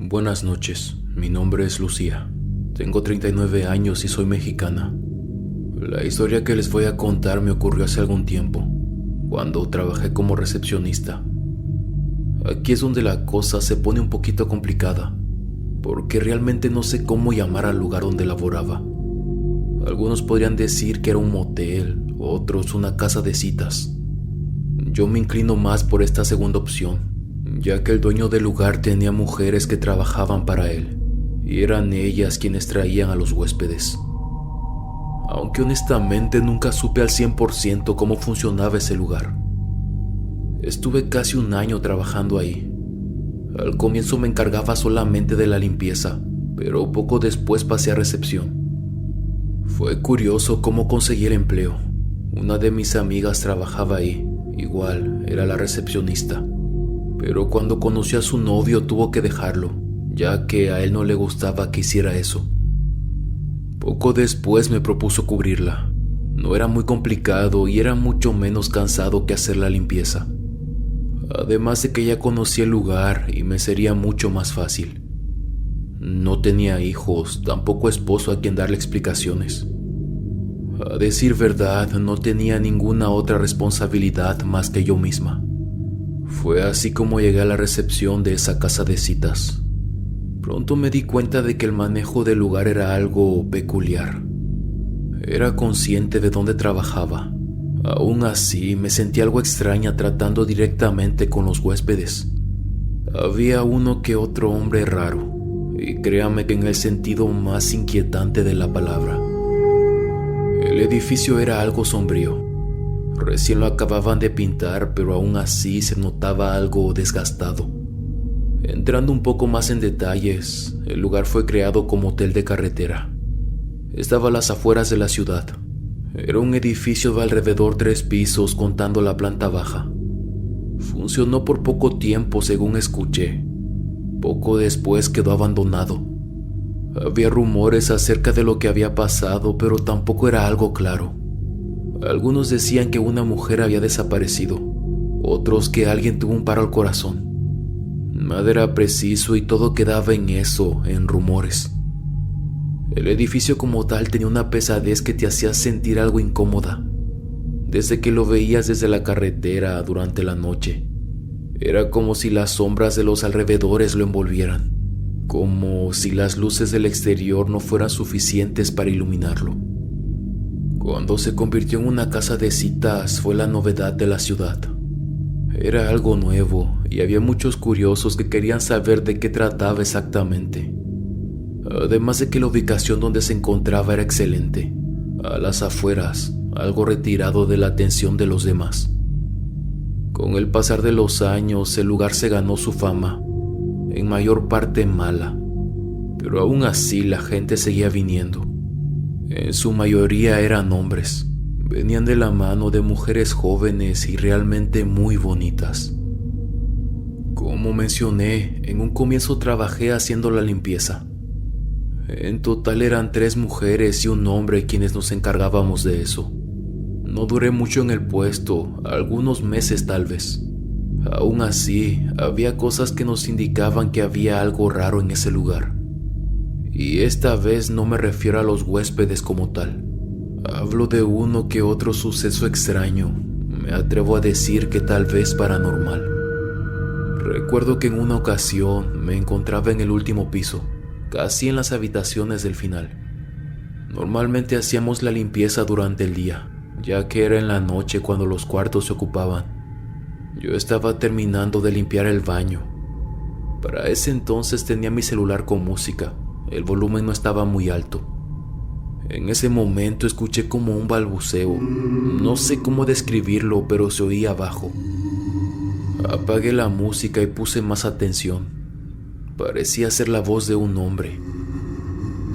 Buenas noches, mi nombre es Lucía. Tengo 39 años y soy mexicana. La historia que les voy a contar me ocurrió hace algún tiempo, cuando trabajé como recepcionista. Aquí es donde la cosa se pone un poquito complicada, porque realmente no sé cómo llamar al lugar donde laboraba. Algunos podrían decir que era un motel, otros una casa de citas. Yo me inclino más por esta segunda opción, ya que el dueño del lugar tenía mujeres que trabajaban para él, y eran ellas quienes traían a los huéspedes. Aunque honestamente nunca supe al 100% cómo funcionaba ese lugar. Estuve casi un año trabajando ahí. Al comienzo me encargaba solamente de la limpieza, pero poco después pasé a recepción. Fue curioso cómo conseguí el empleo. Una de mis amigas trabajaba ahí, igual era la recepcionista. Pero cuando conoció a su novio tuvo que dejarlo, ya que a él no le gustaba que hiciera eso. Poco después me propuso cubrirla. No era muy complicado y era mucho menos cansado que hacer la limpieza. Además de que ya conocía el lugar y me sería mucho más fácil. No tenía hijos, tampoco esposo a quien darle explicaciones. A decir verdad, no tenía ninguna otra responsabilidad más que yo misma. Fue así como llegué a la recepción de esa casa de citas. Pronto me di cuenta de que el manejo del lugar era algo peculiar. Era consciente de dónde trabajaba. Aún así, me sentí algo extraña tratando directamente con los huéspedes. Había uno que otro hombre raro, y créame que en el sentido más inquietante de la palabra. El edificio era algo sombrío. Recién lo acababan de pintar, pero aún así se notaba algo desgastado. Entrando un poco más en detalles, el lugar fue creado como hotel de carretera. Estaba a las afueras de la ciudad. Era un edificio de alrededor 3 pisos contando la planta baja. Funcionó por poco tiempo según escuché. Poco después quedó abandonado. Había rumores acerca de lo que había pasado, pero tampoco era algo claro. Algunos decían que una mujer había desaparecido, otros que alguien tuvo un paro al corazón. Nada era preciso y todo quedaba en eso, en rumores. El edificio como tal tenía una pesadez que te hacía sentir algo incómoda. Desde que lo veías desde la carretera durante la noche, era como si las sombras de los alrededores lo envolvieran, como si las luces del exterior no fueran suficientes para iluminarlo. Cuando se convirtió en una casa de citas fue la novedad de la ciudad. Era algo nuevo y había muchos curiosos que querían saber de qué trataba exactamente. Además de que la ubicación donde se encontraba era excelente, a las afueras, algo retirado de la atención de los demás. Con el pasar de los años, el lugar se ganó su fama, en mayor parte mala, pero aún así la gente seguía viniendo. En su mayoría eran hombres, venían de la mano de mujeres jóvenes y realmente muy bonitas. Como mencioné, en un comienzo trabajé haciendo la limpieza. En total eran 3 mujeres y un hombre quienes nos encargábamos de eso. No duré mucho en el puesto, algunos meses tal vez. Aún así, había cosas que nos indicaban que había algo raro en ese lugar. Y esta vez no me refiero a los huéspedes como tal. Hablo de uno que otro suceso extraño, me atrevo a decir que tal vez paranormal. Recuerdo que en una ocasión me encontraba en el último piso, casi en las habitaciones del final. Normalmente hacíamos la limpieza durante el día, ya que era en la noche cuando los cuartos se ocupaban. Yo estaba terminando de limpiar el baño. Para ese entonces tenía mi celular con música. El volumen no estaba muy alto. En ese momento escuché como un balbuceo. No sé cómo describirlo, pero se oía bajo. Apagué la música y puse más atención. Parecía ser la voz de un hombre.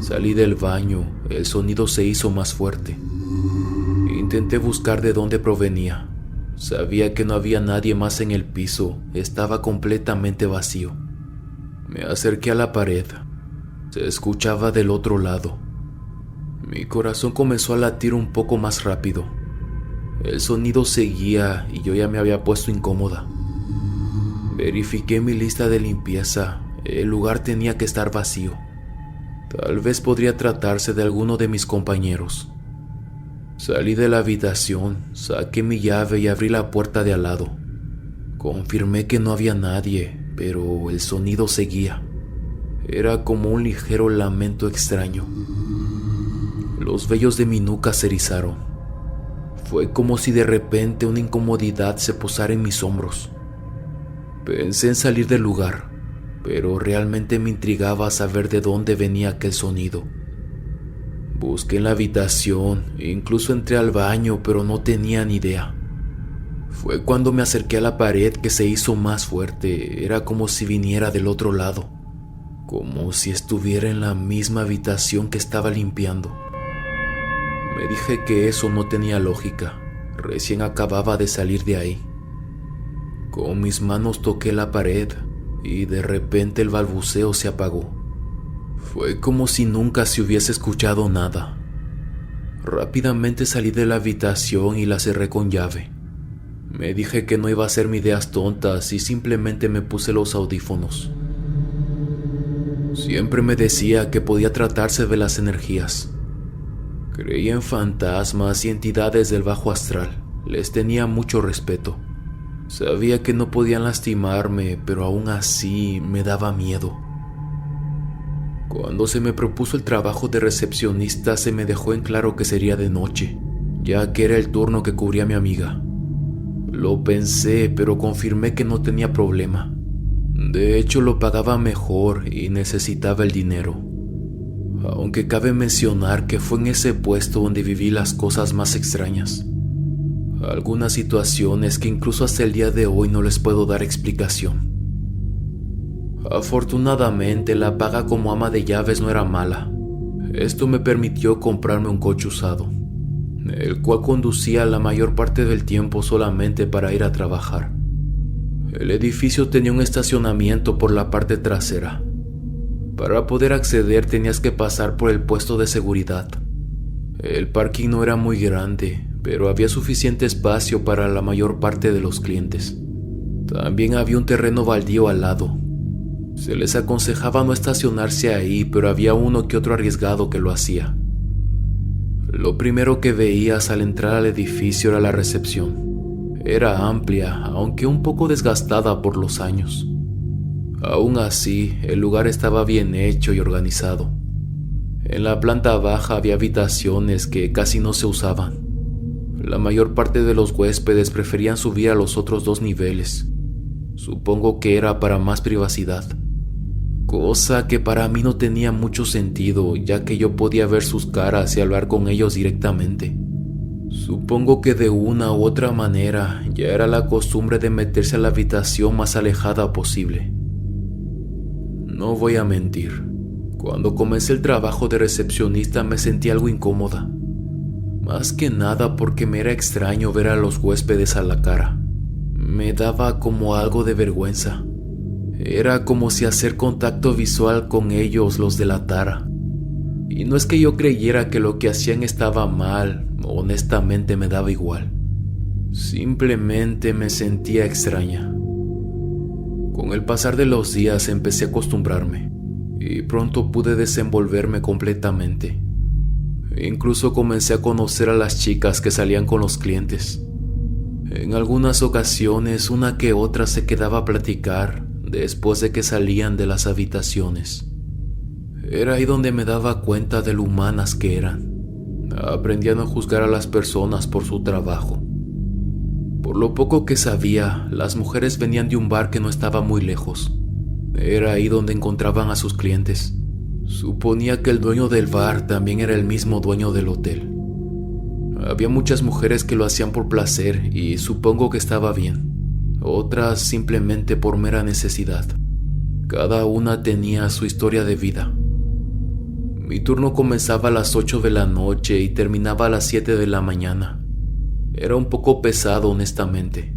Salí del baño, el sonido se hizo más fuerte. Intenté buscar de dónde provenía. Sabía que no había nadie más en el piso, estaba completamente vacío. Me acerqué a la pared. Se escuchaba del otro lado. Mi corazón comenzó a latir un poco más rápido. El sonido seguía y yo ya me había puesto incómoda. Verifiqué mi lista de limpieza. El lugar tenía que estar vacío. Tal vez podría tratarse de alguno de mis compañeros. Salí de la habitación, saqué mi llave y abrí la puerta de al lado. Confirmé que no había nadie, pero el sonido seguía. Era como un ligero lamento extraño. Los vellos de mi nuca se erizaron. Fue como si de repente una incomodidad se posara en mis hombros. Pensé en salir del lugar, pero realmente me intrigaba saber de dónde venía aquel sonido. Busqué en la habitación, incluso entré al baño, pero no tenía ni idea. Fue cuando me acerqué a la pared que se hizo más fuerte. Era como si viniera del otro lado, como si estuviera en la misma habitación que estaba limpiando. Me dije que eso no tenía lógica. Recién acababa de salir de ahí. Con mis manos toqué la pared y de repente el balbuceo se apagó. Fue como si nunca se hubiese escuchado nada. Rápidamente salí de la habitación y la cerré con llave. Me dije que no iba a hacerme ideas tontas y simplemente me puse los audífonos. Siempre me decía que podía tratarse de las energías. Creía en fantasmas y entidades del bajo astral. Les tenía mucho respeto. Sabía que no podían lastimarme, pero aún así me daba miedo. Cuando se me propuso el trabajo de recepcionista, se me dejó en claro que sería de noche, ya que era el turno que cubría mi amiga. Lo pensé, pero confirmé que no tenía problema. De hecho, lo pagaba mejor y necesitaba el dinero. Aunque cabe mencionar que fue en ese puesto donde viví las cosas más extrañas. Algunas situaciones que incluso hasta el día de hoy no les puedo dar explicación. Afortunadamente, la paga como ama de llaves no era mala. Esto me permitió comprarme un coche usado, el cual conducía la mayor parte del tiempo solamente para ir a trabajar. El edificio tenía un estacionamiento por la parte trasera. Para poder acceder tenías que pasar por el puesto de seguridad. El parking no era muy grande, pero había suficiente espacio para la mayor parte de los clientes. También había un terreno baldío al lado. Se les aconsejaba no estacionarse ahí, pero había uno que otro arriesgado que lo hacía. Lo primero que veías al entrar al edificio era la recepción. Era amplia, aunque un poco desgastada por los años. Aún así, el lugar estaba bien hecho y organizado. En la planta baja había habitaciones que casi no se usaban. La mayor parte de los huéspedes preferían subir a los otros 2 niveles. Supongo que era para más privacidad. Cosa que para mí no tenía mucho sentido, ya que yo podía ver sus caras y hablar con ellos directamente. Supongo que de una u otra manera ya era la costumbre de meterse a la habitación más alejada posible. No voy a mentir, cuando comencé el trabajo de recepcionista me sentí algo incómoda. Más que nada porque me era extraño ver a los huéspedes a la cara. Me daba como algo de vergüenza. Era como si hacer contacto visual con ellos los delatara. Y no es que yo creyera que lo que hacían estaba mal, honestamente me daba igual. Simplemente me sentía extraña. Con el pasar de los días empecé a acostumbrarme y pronto pude desenvolverme completamente. Incluso comencé a conocer a las chicas que salían con los clientes. En algunas ocasiones una que otra se quedaba a platicar después de que salían de las habitaciones. Era ahí donde me daba cuenta de lo humanas que eran. Aprendí a no juzgar a las personas por su trabajo. Por lo poco que sabía, las mujeres venían de un bar que no estaba muy lejos. Era ahí donde encontraban a sus clientes. Suponía que el dueño del bar también era el mismo dueño del hotel. Había muchas mujeres que lo hacían por placer y supongo que estaba bien. Otras simplemente por mera necesidad. Cada una tenía su historia de vida. Mi turno comenzaba a las 8 de la noche y terminaba a las 7 de la mañana. Era un poco pesado, honestamente.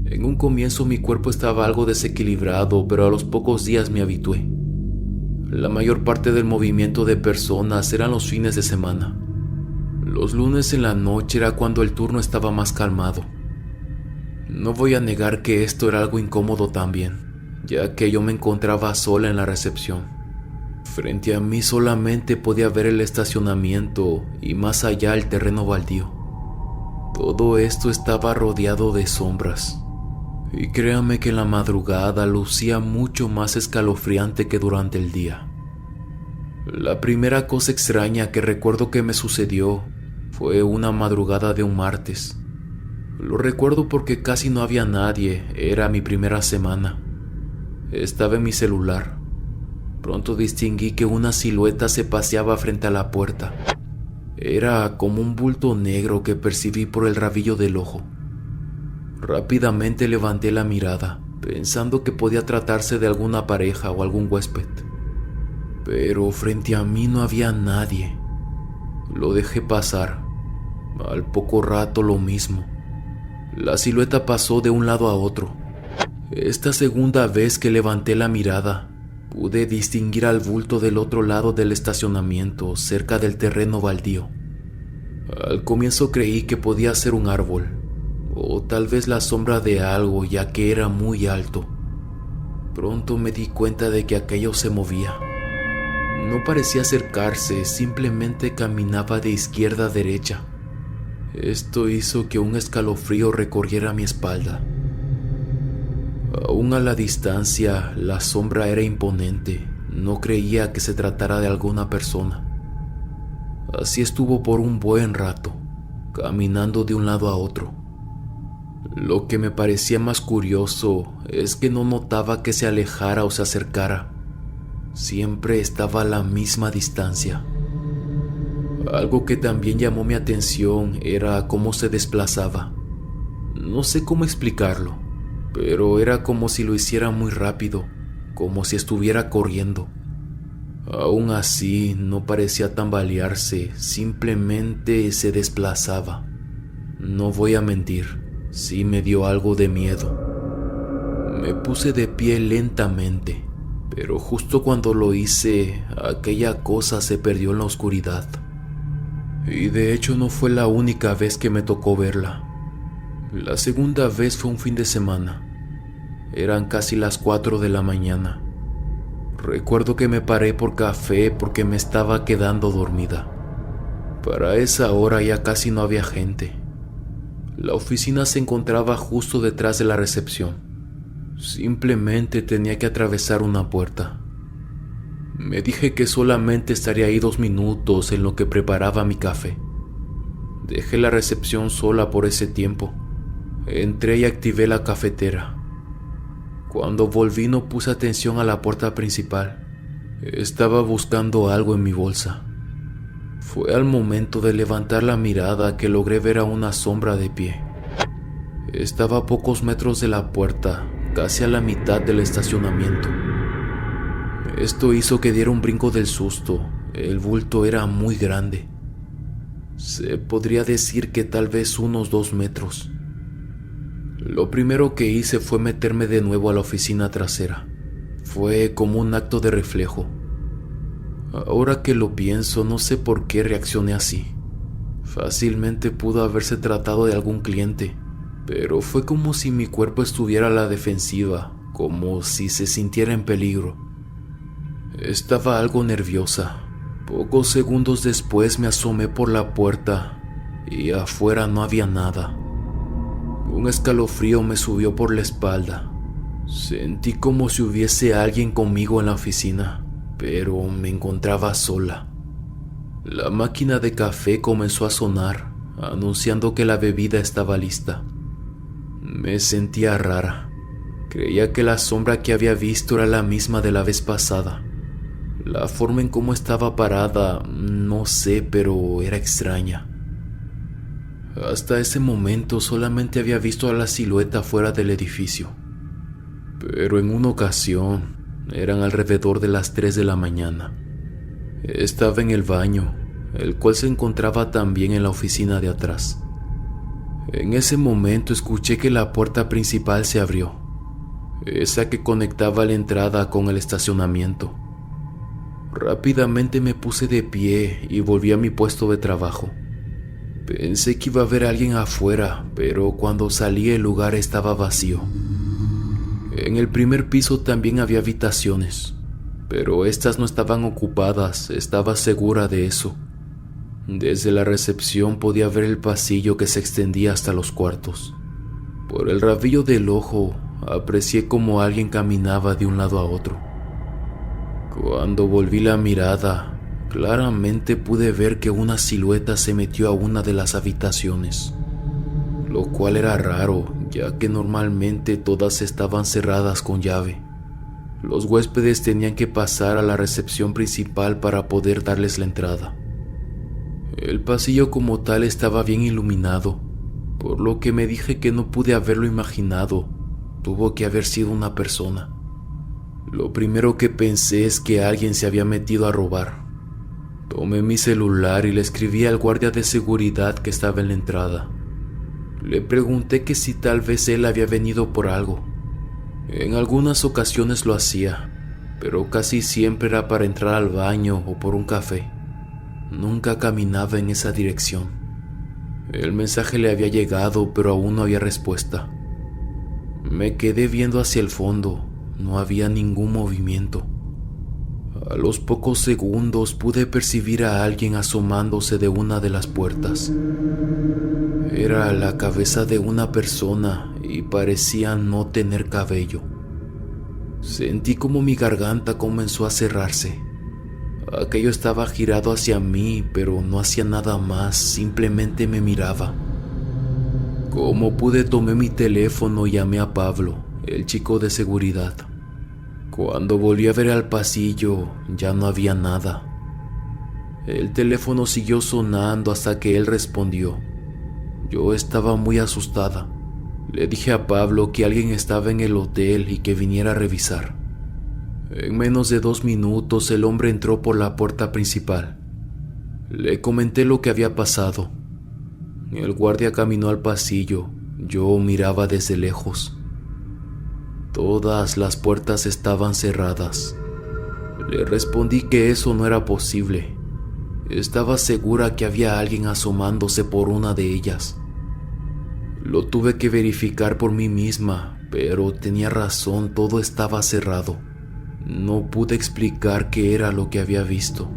En un comienzo mi cuerpo estaba algo desequilibrado, pero a los pocos días me habitué. La mayor parte del movimiento de personas eran los fines de semana. Los lunes en la noche era cuando el turno estaba más calmado. No voy a negar que esto era algo incómodo también. ya que yo me encontraba sola en la recepción. Frente a mí solamente podía ver el estacionamiento y más allá el terreno baldío. Todo esto estaba rodeado de sombras. Y créame que en la madrugada lucía mucho más escalofriante que durante el día. La primera cosa extraña que recuerdo que me sucedió fue una madrugada de un martes. Lo recuerdo porque casi no había nadie, era mi primera semana. Estaba en mi celular. Pronto distinguí que una silueta se paseaba frente a la puerta. Era como un bulto negro que percibí por el rabillo del ojo. Rápidamente levanté la mirada, pensando que podía tratarse de alguna pareja o algún huésped. Pero frente a mí no había nadie. Lo dejé pasar. Al poco rato lo mismo. La silueta pasó de un lado a otro. Esta segunda vez que levanté la mirada, pude distinguir al bulto del otro lado del estacionamiento, cerca del terreno baldío. Al comienzo creí que podía ser un árbol, o tal vez la sombra de algo, ya que era muy alto. Pronto me di cuenta de que aquello se movía. No parecía acercarse, simplemente caminaba de izquierda a derecha. Esto hizo que un escalofrío recorriera mi espalda. Aún a la distancia, la sombra era imponente. No creía que se tratara de alguna persona. Así estuvo por un buen rato, caminando de un lado a otro. Lo que me parecía más curioso es que no notaba que se alejara o se acercara. Siempre estaba a la misma distancia. Algo que también llamó mi atención era cómo se desplazaba. No sé cómo explicarlo, pero era como si lo hiciera muy rápido, como si estuviera corriendo. Aún así, no parecía tambalearse, simplemente se desplazaba. No voy a mentir, sí me dio algo de miedo. Me puse de pie lentamente, pero justo cuando lo hice, aquella cosa se perdió en la oscuridad. Y de hecho no fue la única vez que me tocó verla. La segunda vez fue un fin de semana. Eran casi las 4 de la mañana. Recuerdo que me paré por café porque me estaba quedando dormida. Para esa hora ya casi no había gente. La oficina se encontraba justo detrás de la recepción. Simplemente tenía que atravesar una puerta. Me dije que solamente estaría ahí 2 minutos en lo que preparaba mi café. Dejé la recepción sola por ese tiempo. Entré y activé la cafetera. Cuando volví no puse atención a la puerta principal. Estaba buscando algo en mi bolsa. Fue al momento de levantar la mirada que logré ver a una sombra de pie. Estaba a pocos metros de la puerta, casi a la mitad del estacionamiento. Esto hizo que diera un brinco del susto. El bulto era muy grande. Se podría decir que tal vez unos 2 metros. Lo primero que hice fue meterme de nuevo a la oficina trasera. Fue como un acto de reflejo. Ahora que lo pienso, no sé por qué reaccioné así. Fácilmente pudo haberse tratado de algún cliente, pero fue como si mi cuerpo estuviera a la defensiva, como si se sintiera en peligro. Estaba algo nerviosa. Pocos segundos después me asomé por la puerta y afuera no había nada. Un escalofrío me subió por la espalda. Sentí como si hubiese alguien conmigo en la oficina, pero me encontraba sola. La máquina de café comenzó a sonar, anunciando que la bebida estaba lista. Me sentía rara. Creía que la sombra que había visto era la misma de la vez pasada. La forma en cómo estaba parada, no sé, pero era extraña. Hasta ese momento solamente había visto a la silueta fuera del edificio. Pero en una ocasión, eran alrededor de las 3 de la mañana. Estaba en el baño, el cual se encontraba también en la oficina de atrás. En ese momento escuché que la puerta principal se abrió, esa que conectaba la entrada con el estacionamiento. Rápidamente me puse de pie y volví a mi puesto de trabajo. Pensé que iba a haber alguien afuera, pero cuando salí el lugar estaba vacío. En el primer piso también había habitaciones, pero estas no estaban ocupadas, estaba segura de eso. Desde la recepción podía ver el pasillo que se extendía hasta los cuartos. Por el rabillo del ojo, aprecié cómo alguien caminaba de un lado a otro. Cuando volví la mirada, claramente pude ver que una silueta se metió a una de las habitaciones, lo cual era raro, ya que normalmente todas estaban cerradas con llave. Los huéspedes tenían que pasar a la recepción principal para poder darles la entrada. El pasillo como tal estaba bien iluminado, por lo que me dije que no pude haberlo imaginado, tuvo que haber sido una persona. Lo primero que pensé es que alguien se había metido a robar. Tomé mi celular y le escribí al guardia de seguridad que estaba en la entrada. Le pregunté que si tal vez él había venido por algo. En algunas ocasiones lo hacía, pero casi siempre era para entrar al baño o por un café. Nunca caminaba en esa dirección. El mensaje le había llegado, pero aún no había respuesta. Me quedé viendo hacia el fondo, no había ningún movimiento. A los pocos segundos pude percibir a alguien asomándose de una de las puertas. Era la cabeza de una persona y parecía no tener cabello. Sentí como mi garganta comenzó a cerrarse. Aquello estaba girado hacia mí, pero no hacía nada más, simplemente me miraba. Como pude, tomé mi teléfono y llamé a Pablo, el chico de seguridad. Cuando volví a ver al pasillo, ya no había nada. El teléfono siguió sonando hasta que él respondió. Yo estaba muy asustada. Le dije a Pablo que alguien estaba en el hotel y que viniera a revisar. En menos de 2 minutos el hombre entró por la puerta principal. Le comenté lo que había pasado. El guardia caminó al pasillo. Yo miraba desde lejos. Todas las puertas estaban cerradas. Le respondí que eso no era posible. Estaba segura que había alguien asomándose por una de ellas. Lo tuve que verificar por mí misma, pero tenía razón, todo estaba cerrado. No pude explicar qué era lo que había visto.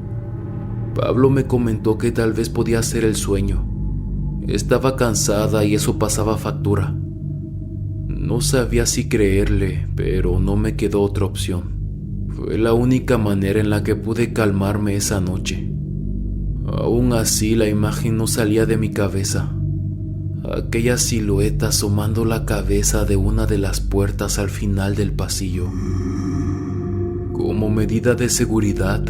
Pablo me comentó que tal vez podía ser el sueño. Estaba cansada y eso pasaba factura. No sabía si creerle, pero no me quedó otra opción. Fue la única manera en la que pude calmarme esa noche. Aún así, la imagen no salía de mi cabeza. Aquella silueta asomando la cabeza de una de las puertas al final del pasillo. Como medida de seguridad,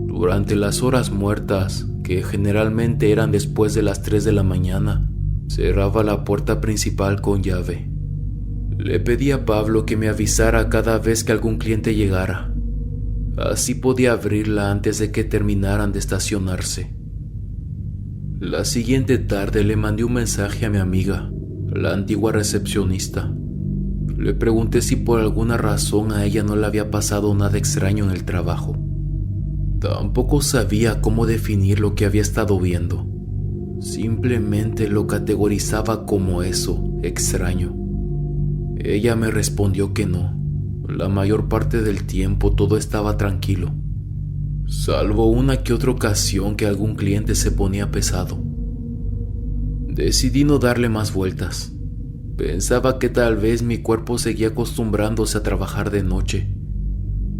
durante las horas muertas, que generalmente eran después de las 3 de la mañana, cerraba la puerta principal con llave. Le pedí a Pablo que me avisara cada vez que algún cliente llegara. Así podía abrirla antes de que terminaran de estacionarse. La siguiente tarde le mandé un mensaje a mi amiga, la antigua recepcionista. Le pregunté si por alguna razón a ella no le había pasado nada extraño en el trabajo. Tampoco sabía cómo definir lo que había estado viendo. Simplemente lo categorizaba como eso, extraño. Ella me respondió que no. La mayor parte del tiempo todo estaba tranquilo, salvo una que otra ocasión que algún cliente se ponía pesado. Decidí no darle más vueltas. Pensaba que tal vez mi cuerpo seguía acostumbrándose a trabajar de noche,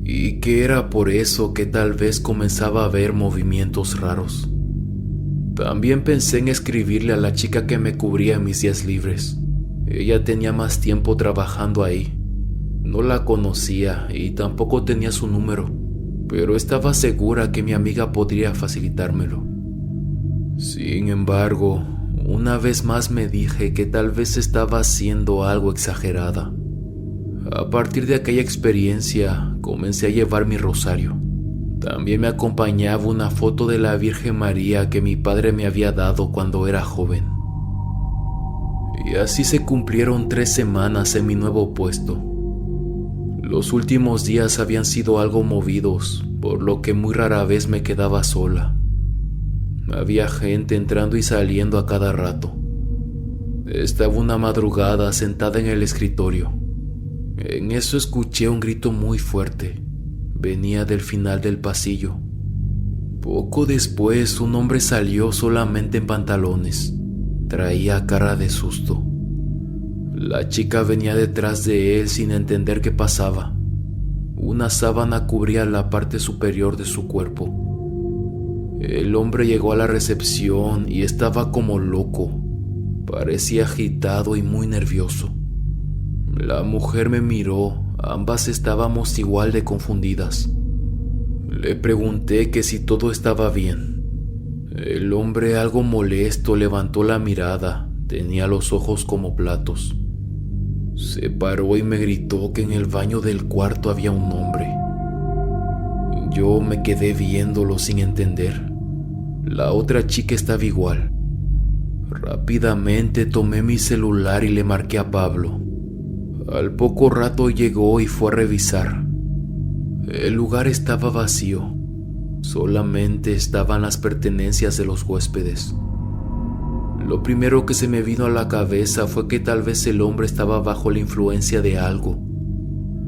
y que era por eso que tal vez comenzaba a ver movimientos raros. También pensé en escribirle a la chica que me cubría en mis días libres. Ella tenía más tiempo trabajando ahí. No la conocía y tampoco tenía su número, pero estaba segura que mi amiga podría facilitármelo. Sin embargo, una vez más me dije que tal vez estaba haciendo algo exagerada. A partir de aquella experiencia, comencé a llevar mi rosario. También me acompañaba una foto de la Virgen María que mi padre me había dado cuando era joven. Y así se cumplieron 3 semanas en mi nuevo puesto. Los últimos días habían sido algo movidos, por lo que muy rara vez me quedaba sola. Había gente entrando y saliendo a cada rato. Estaba una madrugada sentada en el escritorio. En eso escuché un grito muy fuerte. Venía del final del pasillo. Poco después, un hombre salió solamente en pantalones. Traía cara de susto. La chica venía detrás de él sin entender qué pasaba. Una sábana cubría la parte superior de su cuerpo. El hombre llegó a la recepción y estaba como loco. Parecía agitado y muy nervioso. La mujer me miró, ambas estábamos igual de confundidas. Le pregunté que si todo estaba bien. El hombre, algo molesto, levantó la mirada, tenía los ojos como platos. Se paró y me gritó que en el baño del cuarto había un hombre. Yo me quedé viéndolo sin entender. La otra chica estaba igual. Rápidamente tomé mi celular y le marqué a Pablo. Al poco rato llegó y fue a revisar. El lugar estaba vacío. Solamente estaban las pertenencias de los huéspedes. Lo primero que se me vino a la cabeza fue que tal vez el hombre estaba bajo la influencia de algo.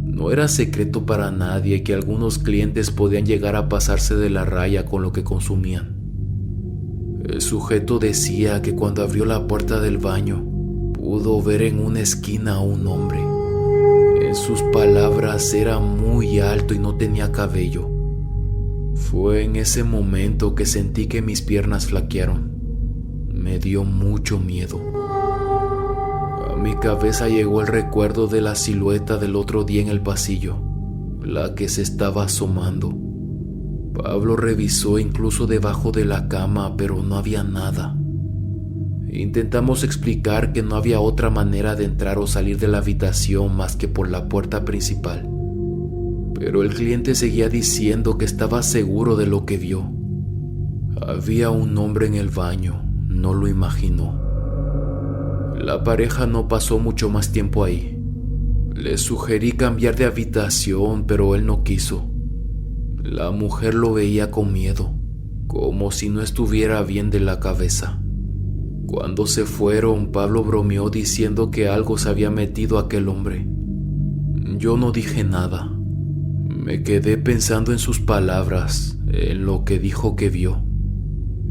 No era secreto para nadie que algunos clientes podían llegar a pasarse de la raya con lo que consumían. El sujeto decía que cuando abrió la puerta del baño, pudo ver en una esquina a un hombre. En sus palabras, era muy alto y no tenía cabello. Fue en ese momento que sentí que mis piernas flaquearon. Me dio mucho miedo. A mi cabeza llegó el recuerdo de la silueta del otro día en el pasillo, la que se estaba asomando. Pablo revisó incluso debajo de la cama, pero no había nada. Intentamos explicar que no había otra manera de entrar o salir de la habitación más que por la puerta principal. Pero el cliente seguía diciendo que estaba seguro de lo que vio. Había un hombre en el baño, no lo imaginó. La pareja no pasó mucho más tiempo ahí. Le sugerí cambiar de habitación, pero él no quiso. La mujer lo veía con miedo, como si no estuviera bien de la cabeza. Cuando se fueron, Pablo bromeó diciendo que algo se había metido a aquel hombre. Yo no dije nada. Me quedé pensando en sus palabras, en lo que dijo que vio.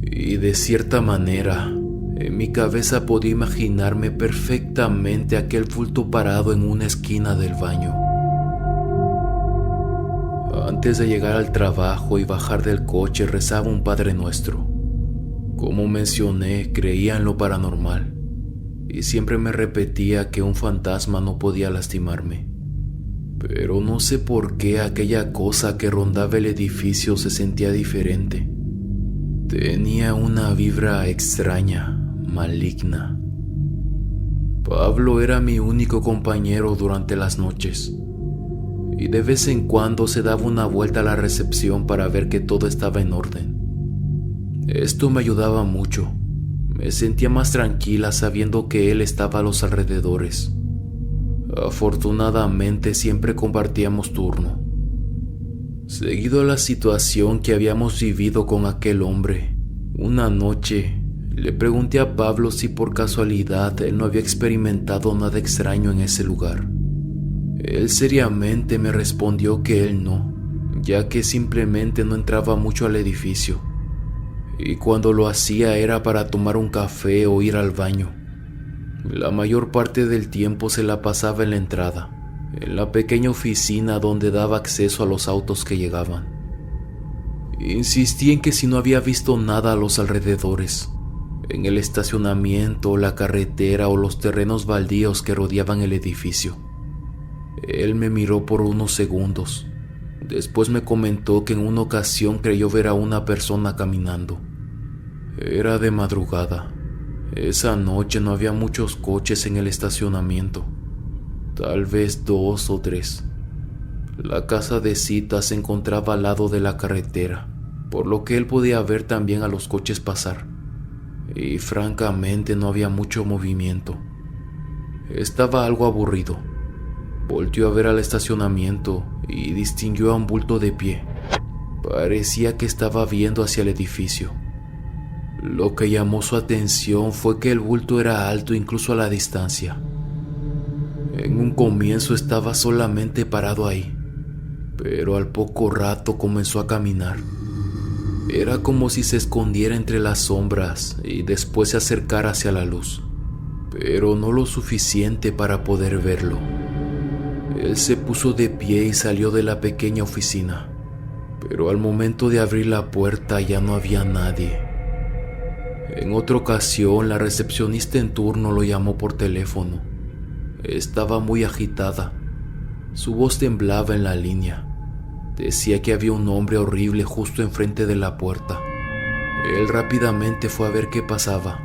Y de cierta manera, en mi cabeza podía imaginarme perfectamente aquel bulto parado en una esquina del baño. Antes de llegar al trabajo y bajar del coche, rezaba un Padre Nuestro. Como mencioné, creía en lo paranormal y siempre me repetía que un fantasma no podía lastimarme. Pero no sé por qué aquella cosa que rondaba el edificio se sentía diferente. Tenía una vibra extraña, maligna. Pablo era mi único compañero durante las noches y de vez en cuando se daba una vuelta a la recepción para ver que todo estaba en orden. Esto me ayudaba mucho. Me sentía más tranquila sabiendo que él estaba a los alrededores. Afortunadamente siempre compartíamos turno. Seguido a la situación que habíamos vivido con aquel hombre, una noche le pregunté a Pablo si por casualidad él no había experimentado nada extraño en ese lugar. Él seriamente me respondió que él no, ya que simplemente no entraba mucho al edificio. Y cuando lo hacía era para tomar un café o ir al baño. La mayor parte del tiempo se la pasaba en la entrada, en la pequeña oficina donde daba acceso a los autos que llegaban. Insistí en que si no había visto nada a los alrededores, en el estacionamiento, la carretera o los terrenos baldíos que rodeaban el edificio. Él me miró por unos segundos. Después me comentó que en una ocasión creyó ver a una persona caminando. Era de madrugada. Esa noche no había muchos coches en el estacionamiento, tal vez 2 o 3. La casa de cita se encontraba al lado de la carretera, por lo que él podía ver también a los coches pasar. Y francamente no había mucho movimiento. Estaba algo aburrido. Volteó a ver al estacionamiento y distinguió a un bulto de pie. Parecía que estaba viendo hacia el edificio. Lo que llamó su atención fue que el bulto era alto incluso a la distancia. En un un comienzo estaba solamente parado ahí, pero al poco rato comenzó a caminar. Era como si se escondiera entre las sombras y después se acercara hacia la luz, pero no lo suficiente para poder verlo. Él se puso de pie y salió de la pequeña oficina, pero al momento de abrir la puerta ya no había nadie. En otra ocasión, la recepcionista en turno lo llamó por teléfono. Estaba muy agitada. Su voz temblaba en la línea. Decía que había un hombre horrible justo enfrente de la puerta. Él rápidamente fue a ver qué pasaba.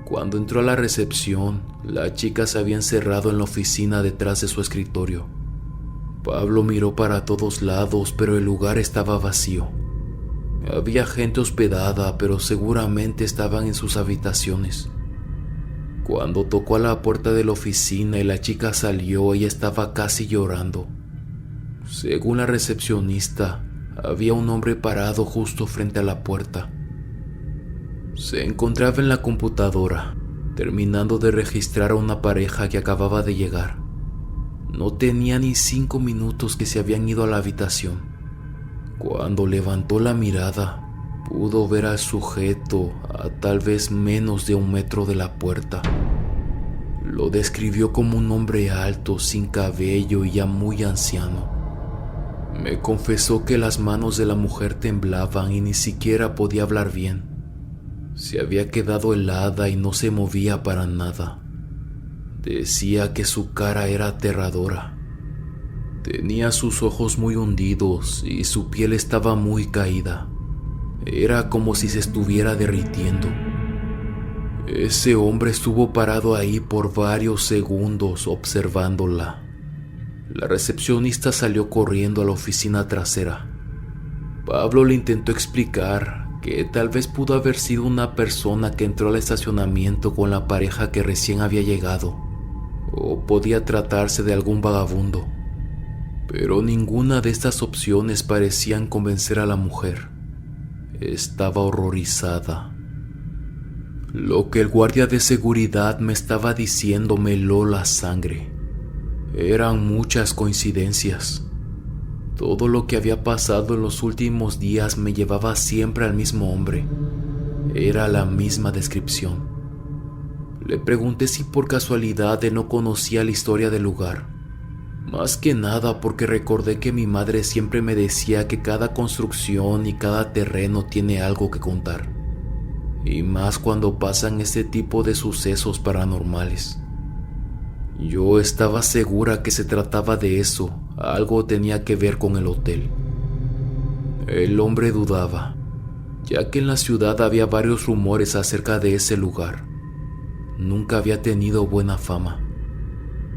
Cuando entró a la recepción, la chica se había encerrado en la oficina detrás de su escritorio. Pablo miró para todos lados, pero el lugar estaba vacío. Había gente hospedada, pero seguramente estaban en sus habitaciones. Cuando tocó a la puerta de la oficina y la chica salió, ella estaba casi llorando. Según la recepcionista, había un hombre parado justo frente a la puerta. Se encontraba en la computadora, terminando de registrar a una pareja que acababa de llegar. No tenía ni 5 minutos que se habían ido a la habitación. Cuando levantó la mirada, pudo ver al sujeto a tal vez menos de 1 metro de la puerta. Lo describió como un hombre alto, sin cabello y ya muy anciano. Me confesó que las manos de la mujer temblaban y ni siquiera podía hablar bien. Se había quedado helada y no se movía para nada. Decía que su cara era aterradora. Tenía sus ojos muy hundidos y su piel estaba muy caída. Era como si se estuviera derritiendo. Ese hombre estuvo parado ahí por varios segundos observándola. La recepcionista salió corriendo a la oficina trasera. Pablo le intentó explicar que tal vez pudo haber sido una persona que entró al estacionamiento con la pareja que recién había llegado, o podía tratarse de algún vagabundo. Pero ninguna de estas opciones parecían convencer a la mujer. Estaba horrorizada. Lo que el guardia de seguridad me estaba diciendo me heló la sangre. Eran muchas coincidencias. Todo lo que había pasado en los últimos días me llevaba siempre al mismo hombre. Era la misma descripción. Le pregunté si por casualidad él no conocía la historia del lugar. Más que nada porque recordé que mi madre siempre me decía que cada construcción y cada terreno tiene algo que contar. Y más cuando pasan este tipo de sucesos paranormales. Yo estaba segura que se trataba de eso, algo tenía que ver con el hotel. El hombre dudaba, ya que en la ciudad había varios rumores acerca de ese lugar. Nunca había tenido buena fama.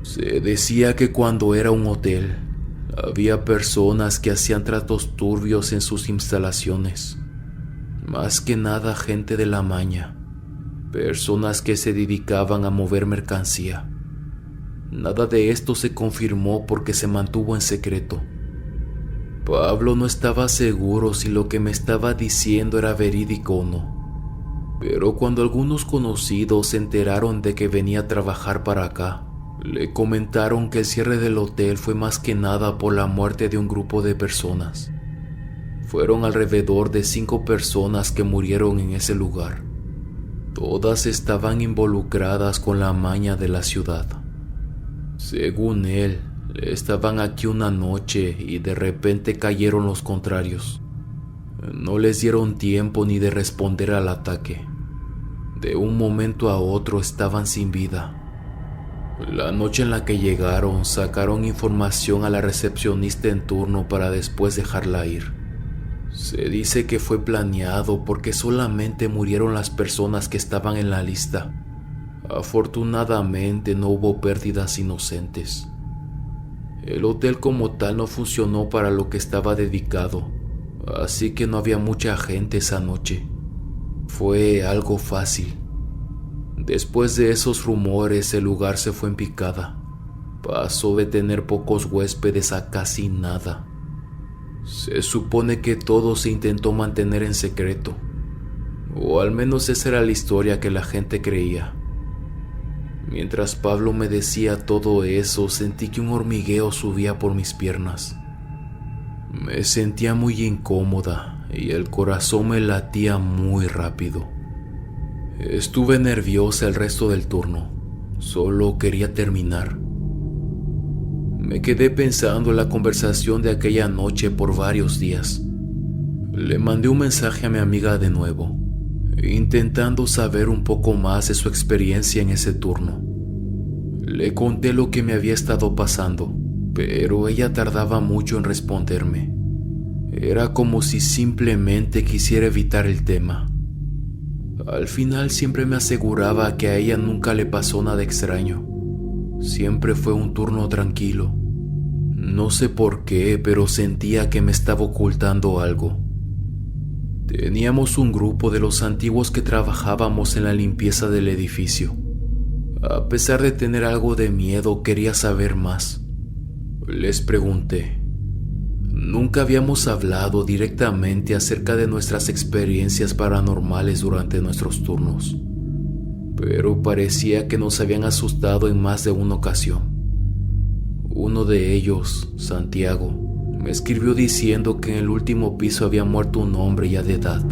Se decía que cuando era un hotel, había personas que hacían tratos turbios en sus instalaciones. Más que nada gente de la maña, personas que se dedicaban a mover mercancía. Nada de esto se confirmó porque se mantuvo en secreto. Pablo no estaba seguro si lo que me estaba diciendo era verídico o no. Pero cuando algunos conocidos se enteraron de que venía a trabajar para acá, le comentaron que el cierre del hotel fue más que nada por la muerte de un grupo de personas. Fueron alrededor de 5 personas que murieron en ese lugar. Todas estaban involucradas con la maña de la ciudad. Según él, estaban aquí una noche y de repente cayeron los contrarios. No les dieron tiempo ni de responder al ataque. De un momento a otro estaban sin vida. La noche en la que llegaron, sacaron información a la recepcionista en turno para después dejarla ir. Se dice que fue planeado porque solamente murieron las personas que estaban en la lista. Afortunadamente no hubo pérdidas inocentes. El hotel como tal no funcionó para lo que estaba dedicado, así que no había mucha gente esa noche. Fue algo fácil. Después de esos rumores, el lugar se fue en picada. Pasó de tener pocos huéspedes a casi nada. Se supone que todo se intentó mantener en secreto, o al menos esa era la historia que la gente creía. Mientras Pablo me decía todo eso, sentí que un hormigueo subía por mis piernas. Me sentía muy incómoda y el corazón me latía muy rápido. Estuve nerviosa el resto del turno, solo quería terminar. Me quedé pensando en la conversación de aquella noche por varios días. Le mandé un mensaje a mi amiga de nuevo, intentando saber un poco más de su experiencia en ese turno. Le conté lo que me había estado pasando, pero ella tardaba mucho en responderme. Era como si simplemente quisiera evitar el tema. Al final siempre me aseguraba que a ella nunca le pasó nada extraño. Siempre fue un turno tranquilo. No sé por qué, pero sentía que me estaba ocultando algo. Teníamos un grupo de los antiguos que trabajábamos en la limpieza del edificio. A pesar de tener algo de miedo, quería saber más. Les pregunté. Nunca habíamos hablado directamente acerca de nuestras experiencias paranormales durante nuestros turnos, pero parecía que nos habían asustado en más de una ocasión. Uno de ellos, Santiago, me escribió diciendo que en el último piso había muerto un hombre ya de edad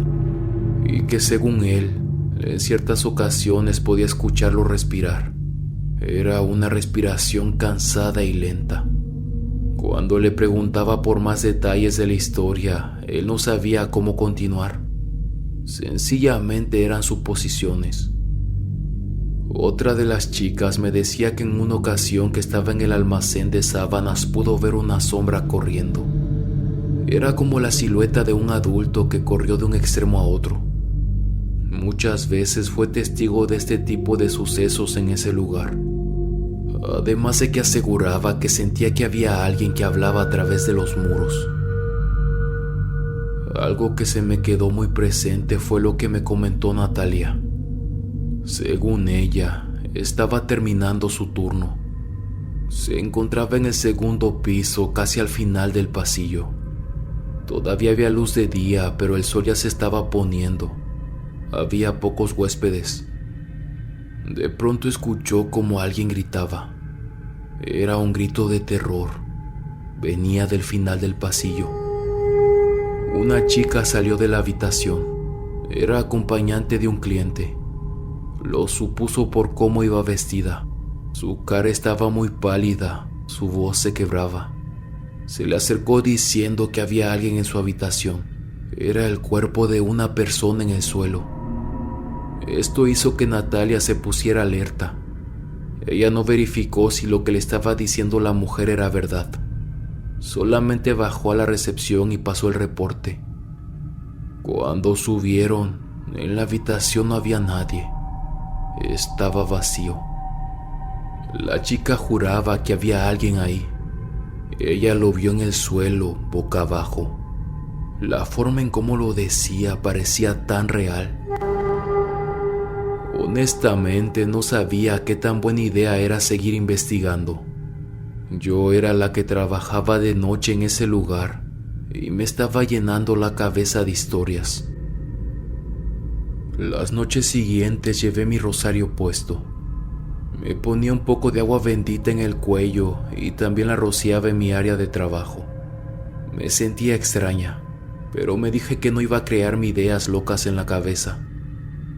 y que según él, en ciertas ocasiones podía escucharlo respirar. Era una respiración cansada y lenta. Cuando le preguntaba por más detalles de la historia, él no sabía cómo continuar. Sencillamente eran suposiciones. Otra de las chicas me decía que en una ocasión que estaba en el almacén de sábanas pudo ver una sombra corriendo. Era como la silueta de un adulto que corrió de un extremo a otro. Muchas veces fue testigo de este tipo de sucesos en ese lugar. Además de que aseguraba que sentía que había alguien que hablaba a través de los muros. Algo que se me quedó muy presente fue lo que me comentó Natalia. Según ella, estaba terminando su turno. Se encontraba en el segundo piso, casi al final del pasillo. Todavía había luz de día, pero el sol ya se estaba poniendo. Había pocos huéspedes. De pronto escuchó como alguien gritaba. Era un grito de terror. Venía del final del pasillo. Una chica salió de la habitación. Era acompañante de un cliente. Lo supuso por cómo iba vestida. Su cara estaba muy pálida, su voz se quebraba. Se le acercó diciendo que había alguien en su habitación. Era el cuerpo de una persona en el suelo. Esto hizo que Natalia se pusiera alerta. Ella no verificó si lo que le estaba diciendo la mujer era verdad. Solamente bajó a la recepción y pasó el reporte. Cuando subieron, en la habitación no había nadie. Estaba vacío. La chica juraba que había alguien ahí. Ella lo vio en el suelo, boca abajo. La forma en cómo lo decía parecía tan real. Honestamente no sabía qué tan buena idea era seguir investigando. Yo era la que trabajaba de noche en ese lugar y me estaba llenando la cabeza de historias. Las noches siguientes llevé mi rosario puesto. Me ponía un poco de agua bendita en el cuello y también la rociaba en mi área de trabajo. Me sentía extraña, pero me dije que no iba a crearme ideas locas en la cabeza.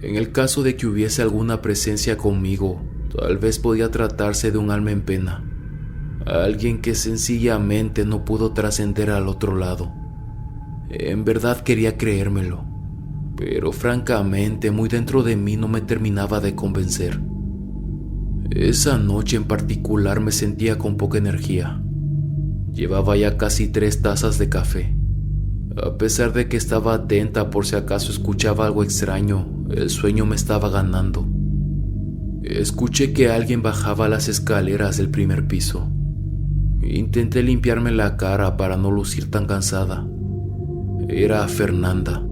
En el caso de que hubiese alguna presencia conmigo, tal vez podía tratarse de un alma en pena, alguien que sencillamente no pudo trascender al otro lado. En verdad quería creérmelo, pero francamente muy dentro de mí no me terminaba de convencer. Esa noche en particular me sentía con poca energía. Llevaba ya casi 3 tazas de café. A pesar de que estaba atenta por si acaso escuchaba algo extraño, el sueño me estaba ganando. Escuché que alguien bajaba las escaleras del primer piso. Intenté limpiarme la cara para no lucir tan cansada. Era Fernanda,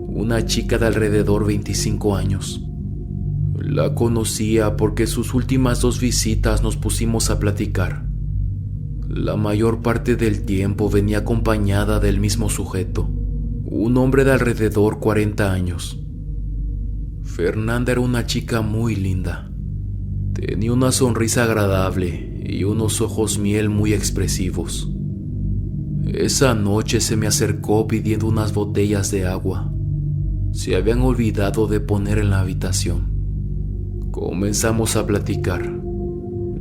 una chica de alrededor 25 años. La conocía porque sus últimas 2 visitas nos pusimos a platicar. La mayor parte del tiempo venía acompañada del mismo sujeto, un hombre de alrededor 40 años. Fernanda era una chica muy linda. Tenía una sonrisa agradable y unos ojos miel muy expresivos. Esa noche se me acercó pidiendo unas botellas de agua. Se habían olvidado de poner en la habitación. Comenzamos a platicar.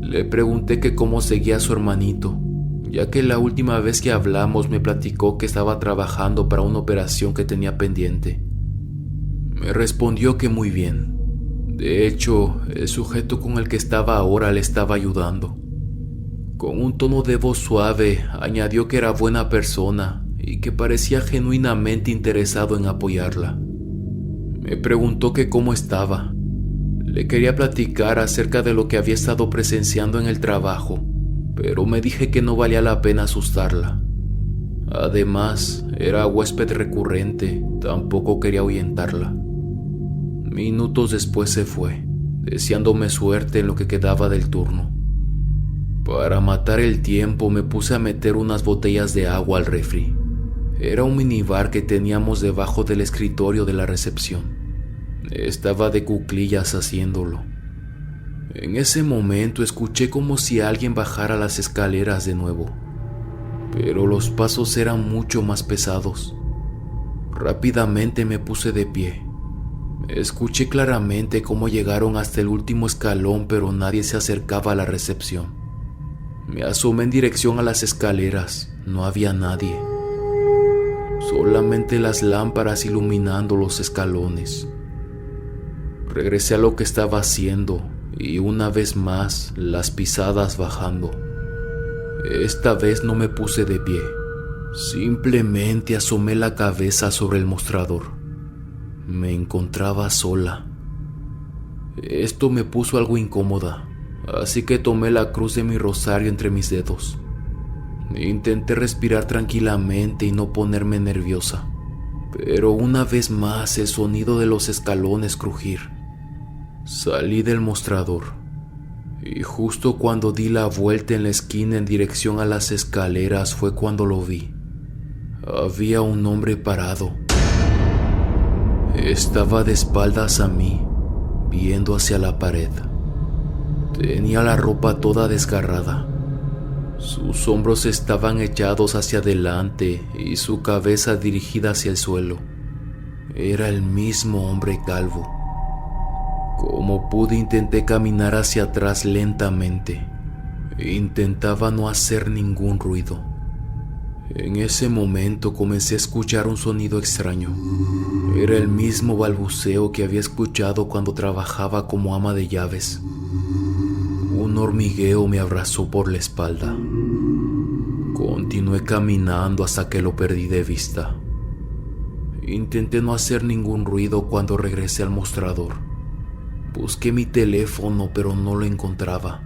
Le pregunté que cómo seguía su hermanito, ya que la última vez que hablamos me platicó que estaba trabajando para una operación que tenía pendiente. Me respondió que muy bien. De hecho, el sujeto con el que estaba ahora le estaba ayudando. Con un tono de voz suave, añadió que era buena persona y que parecía genuinamente interesado en apoyarla. Me preguntó que cómo estaba. Le quería platicar acerca de lo que había estado presenciando en el trabajo, pero me dije que no valía la pena asustarla. Además, era huésped recurrente, tampoco quería ahuyentarla. Minutos después se fue, deseándome suerte en lo que quedaba del turno. Para matar el tiempo me puse a meter unas botellas de agua al refri. Era un minibar que teníamos debajo del escritorio de la recepción. Estaba de cuclillas haciéndolo. En ese momento escuché como si alguien bajara las escaleras de nuevo, pero los pasos eran mucho más pesados. Rápidamente me puse de pie. Escuché claramente cómo llegaron hasta el último escalón, pero nadie se acercaba a la recepción. Me asomé en dirección a las escaleras. No había nadie. Solamente las lámparas iluminando los escalones. Regresé a lo que estaba haciendo y una vez más las pisadas bajando. Esta vez no me puse de pie. Simplemente asomé la cabeza sobre el mostrador. Me encontraba sola. Esto me puso algo incómoda. Así que tomé la cruz de mi rosario entre mis dedos. Intenté respirar tranquilamente y no ponerme nerviosa, pero una vez más el sonido de los escalones crujir. Salí del mostrador y justo cuando di la vuelta en la esquina en dirección a las escaleras fue cuando lo vi. Había un hombre parado. Estaba de espaldas a mí, viendo hacia la pared. Tenía la ropa toda desgarrada. Sus hombros estaban echados hacia adelante y su cabeza dirigida hacia el suelo. Era el mismo hombre calvo. Como pude, intenté caminar hacia atrás lentamente. Intentaba no hacer ningún ruido. En ese momento comencé a escuchar un sonido extraño. Era el mismo balbuceo que había escuchado cuando trabajaba como ama de llaves. Un hormigueo me abrazó por la espalda. Continué caminando hasta que lo perdí de vista. Intenté no hacer ningún ruido cuando regresé al mostrador. Busqué mi teléfono, pero no lo encontraba.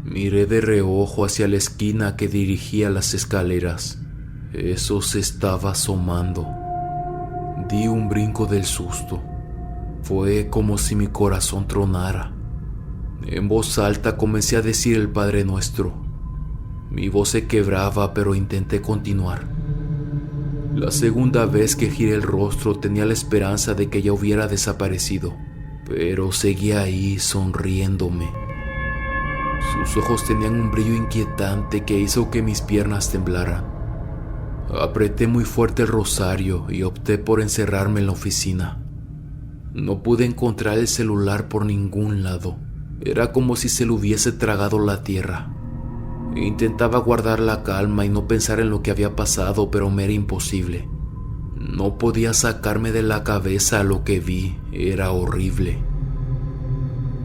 Miré de reojo hacia la esquina que dirigía a las escaleras. Eso se estaba asomando. Di un brinco del susto. Fue como si mi corazón tronara. En voz alta comencé a decir el Padre Nuestro. Mi voz se quebraba, pero intenté continuar. La segunda vez que giré el rostro tenía la esperanza de que ya hubiera desaparecido, pero seguía ahí sonriéndome. Sus ojos tenían un brillo inquietante que hizo que mis piernas temblaran. Apreté muy fuerte el rosario y opté por encerrarme en la oficina. No pude encontrar el celular por ningún lado. Era como si se lo hubiese tragado la tierra. Intentaba guardar la calma y no pensar en lo que había pasado, pero me era imposible. No podía sacarme de la cabeza lo que vi. Era horrible.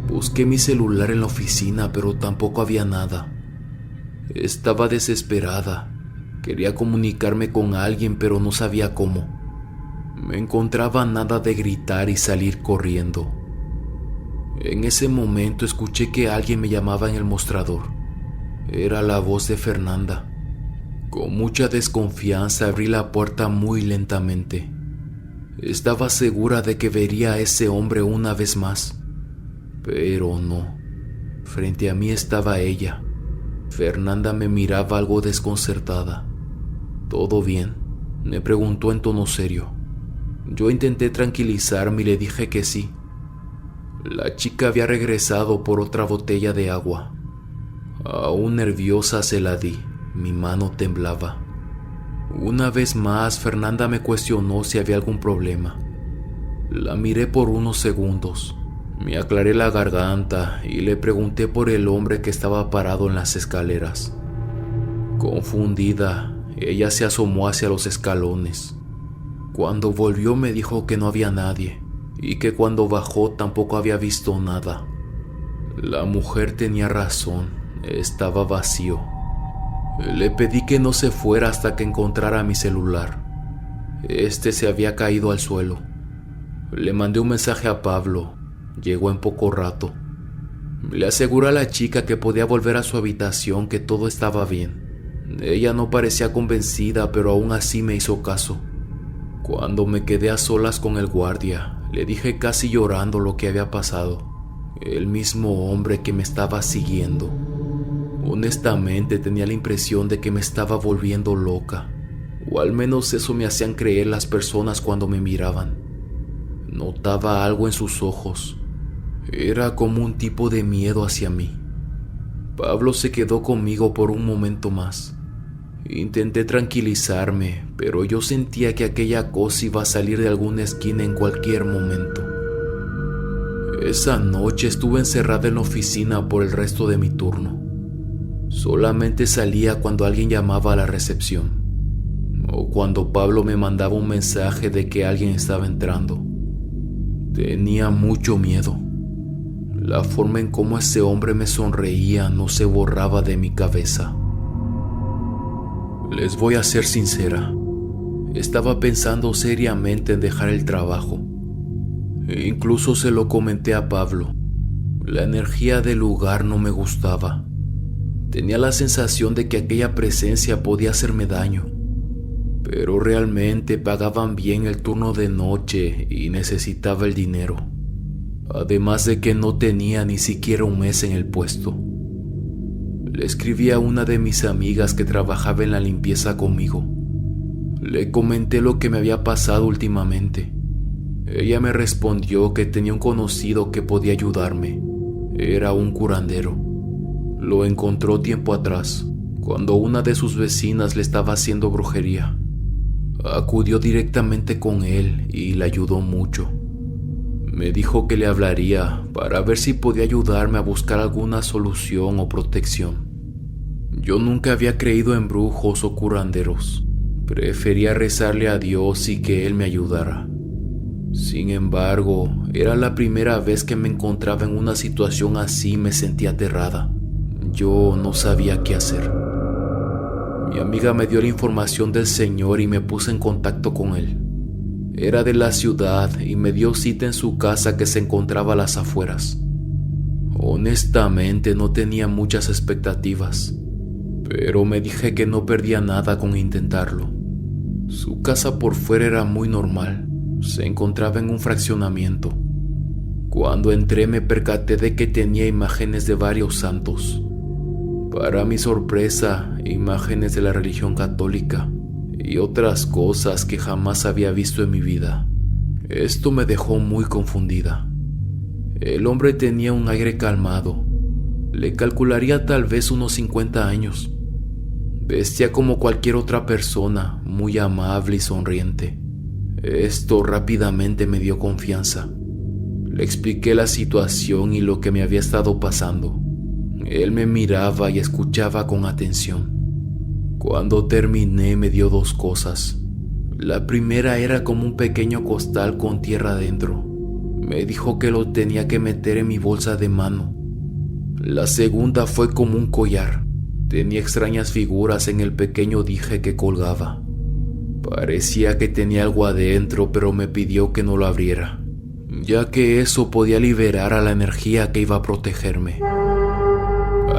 Busqué mi celular en la oficina, pero tampoco había nada. Estaba desesperada. Quería comunicarme con alguien, pero no sabía cómo. Me encontraba a nada de gritar y salir corriendo. En ese momento escuché que alguien me llamaba en el mostrador. Era la voz de Fernanda. Con mucha desconfianza abrí la puerta muy lentamente. Estaba segura de que vería a ese hombre una vez más. Pero no. Frente a mí estaba ella. Fernanda me miraba algo desconcertada. ¿Todo bien?, me preguntó en tono serio. Yo intenté tranquilizarme y le dije que sí. La chica había regresado por otra botella de agua. Aún nerviosa se la di, mi mano temblaba. Una vez más, Fernanda me cuestionó si había algún problema. La miré por unos segundos, me aclaré la garganta y le pregunté por el hombre que estaba parado en las escaleras. Confundida, ella se asomó hacia los escalones. Cuando volvió me dijo que no había nadie y que cuando bajó tampoco había visto nada. La mujer tenía razón, estaba vacío. Le pedí que no se fuera hasta que encontrara mi celular. Este se había caído al suelo. Le mandé un mensaje a Pablo. Llegó en poco rato. Le aseguré a la chica que podía volver a su habitación, que todo estaba bien. Ella no parecía convencida, pero aún así me hizo caso. Cuando me quedé a solas con el guardia, le dije casi llorando lo que había pasado. El mismo hombre que me estaba siguiendo. Honestamente tenía la impresión de que me estaba volviendo loca, o al menos eso me hacían creer las personas cuando me miraban. Notaba algo en sus ojos. Era como un tipo de miedo hacia mí. Pablo se quedó conmigo por un momento más. Intenté tranquilizarme, pero yo sentía que aquella cosa iba a salir de alguna esquina en cualquier momento. Esa noche estuve encerrada en la oficina por el resto de mi turno. Solamente salía cuando alguien llamaba a la recepción, o cuando Pablo me mandaba un mensaje de que alguien estaba entrando. Tenía mucho miedo. La forma en cómo ese hombre me sonreía no se borraba de mi cabeza. Les voy a ser sincera. Estaba pensando seriamente en dejar el trabajo. E incluso se lo comenté a Pablo. La energía del lugar no me gustaba. Tenía la sensación de que aquella presencia podía hacerme daño. Pero realmente pagaban bien el turno de noche y necesitaba el dinero. Además de que no tenía ni siquiera un mes en el puesto. Le escribí a una de mis amigas que trabajaba en la limpieza conmigo. Le comenté lo que me había pasado últimamente. Ella me respondió que tenía un conocido que podía ayudarme. Era un curandero. Lo encontró tiempo atrás, cuando una de sus vecinas le estaba haciendo brujería. Acudió directamente con él y le ayudó mucho. Me dijo que le hablaría para ver si podía ayudarme a buscar alguna solución o protección. Yo nunca había creído en brujos o curanderos. Prefería rezarle a Dios y que Él me ayudara. Sin embargo, era la primera vez que me encontraba en una situación así y me sentía aterrada. Yo no sabía qué hacer. Mi amiga me dio la información del señor y me puse en contacto con él. Era de la ciudad y me dio cita en su casa que se encontraba a las afueras. Honestamente no tenía muchas expectativas, pero me dije que no perdía nada con intentarlo. Su casa por fuera era muy normal, se encontraba en un fraccionamiento. Cuando entré me percaté de que tenía imágenes de varios santos. Para mi sorpresa, imágenes de la religión católica y otras cosas que jamás había visto en mi vida. Esto me dejó muy confundida. El hombre tenía un aire calmado. Le calcularía tal vez unos 50 años. Vestía como cualquier otra persona, muy amable y sonriente. Esto rápidamente me dio confianza. Le expliqué la situación y lo que me había estado pasando. Él me miraba y escuchaba con atención. Cuando terminé me dio dos cosas. La primera era como un pequeño costal con tierra adentro. Me dijo que lo tenía que meter en mi bolsa de mano. La segunda fue como un collar. Tenía extrañas figuras en el pequeño dije que colgaba. Parecía que tenía algo adentro, pero me pidió que no lo abriera, ya que eso podía liberar a la energía que iba a protegerme.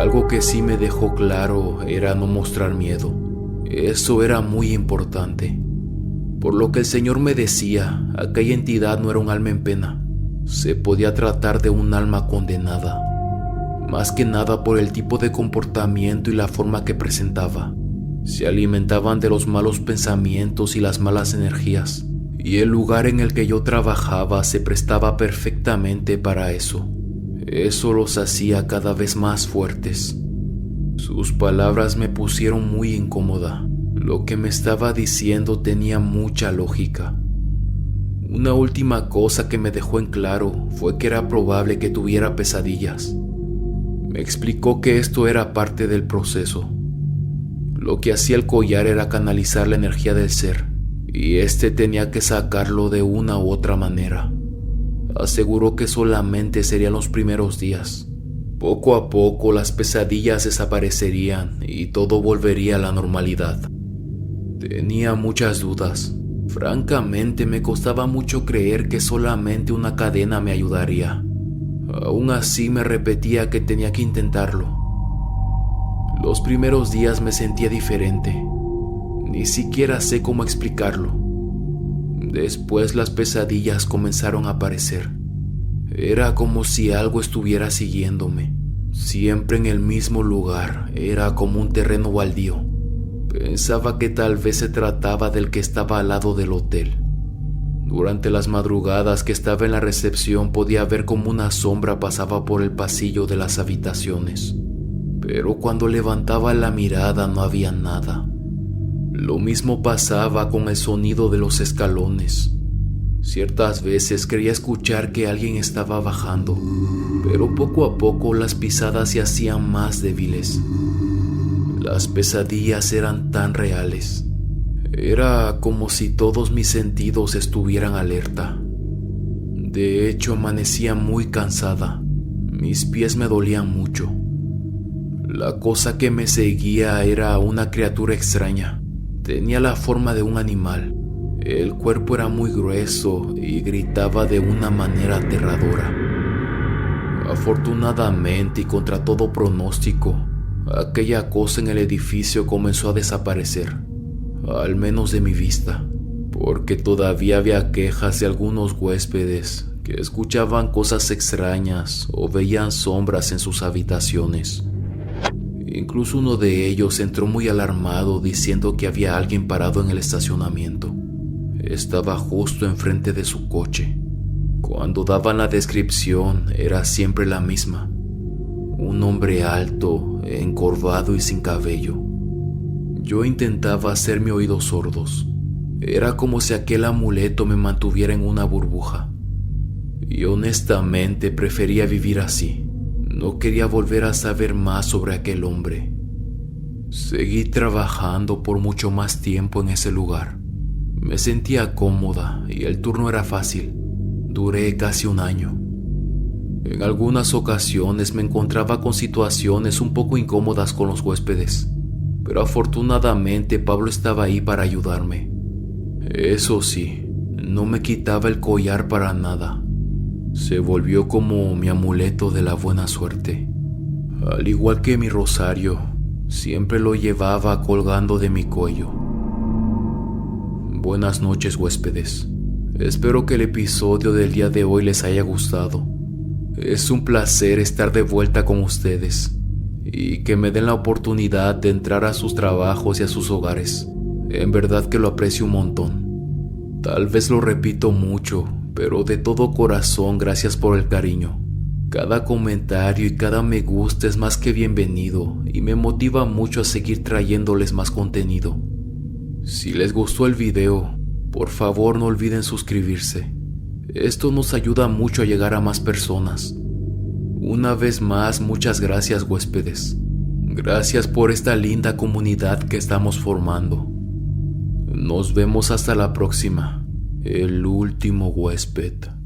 Algo que sí me dejó claro era no mostrar miedo. Eso era muy importante. Por lo que el Señor me decía, aquella entidad no era un alma en pena. Se podía tratar de un alma condenada. Más que nada por el tipo de comportamiento y la forma que presentaba. Se alimentaban de los malos pensamientos y las malas energías, y el lugar en el que yo trabajaba se prestaba perfectamente para eso. Eso los hacía cada vez más fuertes. Sus palabras me pusieron muy incómoda. Lo que me estaba diciendo tenía mucha lógica. Una última cosa que me dejó en claro fue que era probable que tuviera pesadillas. Me explicó que esto era parte del proceso. Lo que hacía el collar era canalizar la energía del ser, y este tenía que sacarlo de una u otra manera. Aseguró que solamente serían los primeros días. Poco a poco las pesadillas desaparecerían y todo volvería a la normalidad. Tenía muchas dudas. Francamente, me costaba mucho creer que solamente una cadena me ayudaría. Aún así me repetía que tenía que intentarlo. Los primeros días me sentía diferente. Ni siquiera sé cómo explicarlo. Después las pesadillas comenzaron a aparecer. Era como si algo estuviera siguiéndome. Siempre en el mismo lugar. Era como un terreno baldío. Pensaba que tal vez se trataba del que estaba al lado del hotel. Durante las madrugadas que estaba en la recepción podía ver como una sombra pasaba por el pasillo de las habitaciones. Pero cuando levantaba la mirada no había nada. Lo mismo pasaba con el sonido de los escalones. Ciertas veces creía escuchar que alguien estaba bajando, pero poco a poco las pisadas se hacían más débiles. Las pesadillas eran tan reales. Era como si todos mis sentidos estuvieran alerta. De hecho, amanecía muy cansada. Mis pies me dolían mucho. La cosa que me seguía era una criatura extraña. Tenía la forma de un animal. El cuerpo era muy grueso y gritaba de una manera aterradora. Afortunadamente y contra todo pronóstico, aquella cosa en el edificio comenzó a desaparecer, al menos de mi vista, porque todavía había quejas de algunos huéspedes que escuchaban cosas extrañas o veían sombras en sus habitaciones. Incluso uno de ellos entró muy alarmado diciendo que había alguien parado en el estacionamiento. Estaba justo enfrente de su coche. Cuando daban la descripción era siempre la misma. Un hombre alto, encorvado y sin cabello. Yo intentaba hacerme oídos sordos. Era como si aquel amuleto me mantuviera en una burbuja. Y honestamente prefería vivir así. No quería volver a saber más sobre aquel hombre. Seguí trabajando por mucho más tiempo en ese lugar. Me sentía cómoda y el turno era fácil. Duré casi un año. En algunas ocasiones me encontraba con situaciones un poco incómodas con los huéspedes, pero afortunadamente Pablo estaba ahí para ayudarme. Eso sí, no me quitaba el collar para nada. Se volvió como mi amuleto de la buena suerte. Al igual que mi rosario, siempre lo llevaba colgando de mi cuello. Buenas noches, huéspedes. Espero que el episodio del día de hoy les haya gustado. Es un placer estar de vuelta con ustedes y que me den la oportunidad de entrar a sus trabajos y a sus hogares. En verdad que lo aprecio un montón. Tal vez lo repito mucho, pero de todo corazón gracias por el cariño. Cada comentario y cada me gusta es más que bienvenido y me motiva mucho a seguir trayéndoles más contenido. Si les gustó el video, por favor no olviden suscribirse. Esto nos ayuda mucho a llegar a más personas. Una vez más, muchas gracias, huéspedes. Gracias por esta linda comunidad que estamos formando. Nos vemos hasta la próxima. El último huésped.